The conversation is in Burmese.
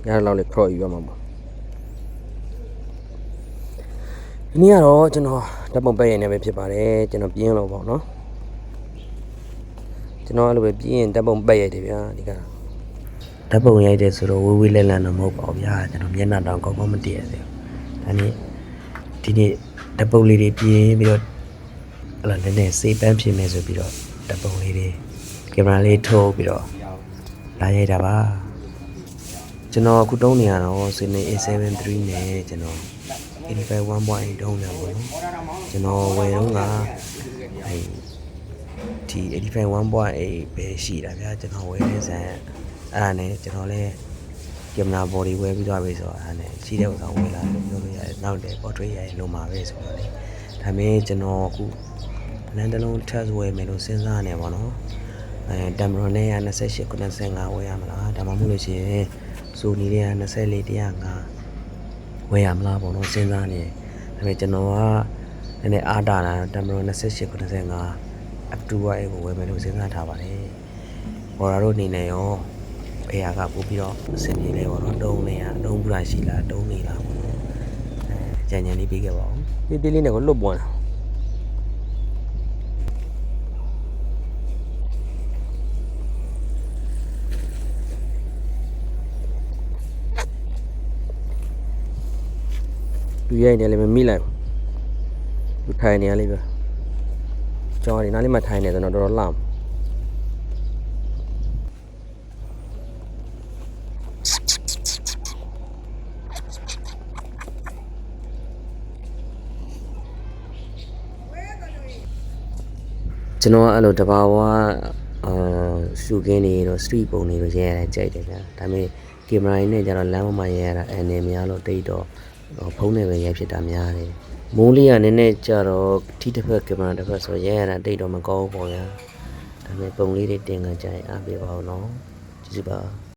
ရလောက်လေခေါ်ယူရမှာပေါ့ဒီနေ့ကတော့ကျွန်တော်ဓာတ်ပုံပဲ့ရနေပဲဖြစ်ပါတယ်ကျွန်တော်ပြင်းလို့ပေါ့နော်ကျွန်တော်အဲ့လိုပဲပြင်းဓာတ်ပုံပဲ့ရတယ်ဗျာဒီကဓာတ်ပုံရိုက်တယ်ဆိုတော့ဝေးဝေးလဲလန်တော့မဟုတ်ပါဘူးဗျာကျွန်တော်မျက်နှာတောင်ကောင်းကောင်းမတည့်ရသေးဘူးဒါနေ့ဒီနေ့ဓာတ်ပုံလေးတွေပြင်းပြီးတော့အဲ့လိုနည်းနည်းစေးပန်းဖြစ်မယ်ဆိုပြီးတော့ဓာတ်ပုံလေးတွေကင်မရာလေးထုတ်ပြီးတော့လာရိုက်တာပါကျွန်တော်အခုတုံးနေရတော့ Sony A73 နဲ့ကျွန်တော်85 1.8 တုံးနေပါဘူးကျွန်တော်ဝယ်တော့ကဒီ85 1.8 ပဲရှိတာဗျာကျွန်တော်ဝယ်တဲ့ဆန်အဲ့ဒါနဲ့ကျွန်တော်လည်းကင်မရာ body ဝယ်ပြီးသွားပြီဆိုတော့အဲ့ဒါနဲ့ရှိတဲ့ဥစ္စာဝယ်လာလို့ပြောလို့ရတယ်နောက်တယ် portrait ရရင်လုံးမှာပဲဆိုတော့လေဒါပေမဲ့ကျွန်တော်အခုလမ်းတစ်လုံး test ဝယ်မယ်လို့စဉ်းစားနေပါတော့တမ်မရွန်နဲ့28 95ဝယ်ရမလားဒါမှမဟုတ်လို့ရှိရင်ဆိုနီနဲ့24 105ဝယ်ရမလားပေါ့နော်စဉ်းစားနေဒါပေမဲ့ကျွန်တော်ကနည်းနည်းအားတာလာတမ်မရွန်28 95 up to အဲ့ကိုဝယ်မယ်လို့စဉ်းစားထားပါတယ်ဘော်ရာတို့အနေနဲ့ရောဘယ်ဟာကပို့ပြီးတော့အဆင်ပြေလဲပေါ့နော်တုံးနေရတုံးပူတာရှိလားတုံးနေလားပေါ့နော်ကြံကြံလေးပြီးခဲ့ပါဦးဒီတေးလေးနဲ့ကိုလွတ်ပွားတာလူရိုက်နေလည်းမမိလိုက်ဘူးလူထိုင်နေရလေးပဲကြော်ဒီနားလေးမှာထိုင်နေဆိုတော့တော်တော်လှမ်းကျွန်တော်အဲ့လိုတဘာဝရှူကင်းနေတော့ street ပုံနေတော့ရဲရတာကြိုက်တယ်ဗျာဒါပေမဲ့ကင်မရာနဲ့ကျတော့လမ်းပေါ်မှာရဲရတာအနေများလို့တိတ်တော့ဖုန်းနဲ့ပဲရဲဖြစ်တာများတယ်မိုးလေးကနည်းနည်းကြတော့ထိတစ်ဖက်ကင်မရာတစ်ဖက်ဆိုရဲရတာတိတ်တော့မကောင်းဘူးပေါ့ဗျာဒါပေမဲ့ပုံလေးတွေတင်ကကြရင်အားပေးပါဦးနော်ကျေးဇူးပါ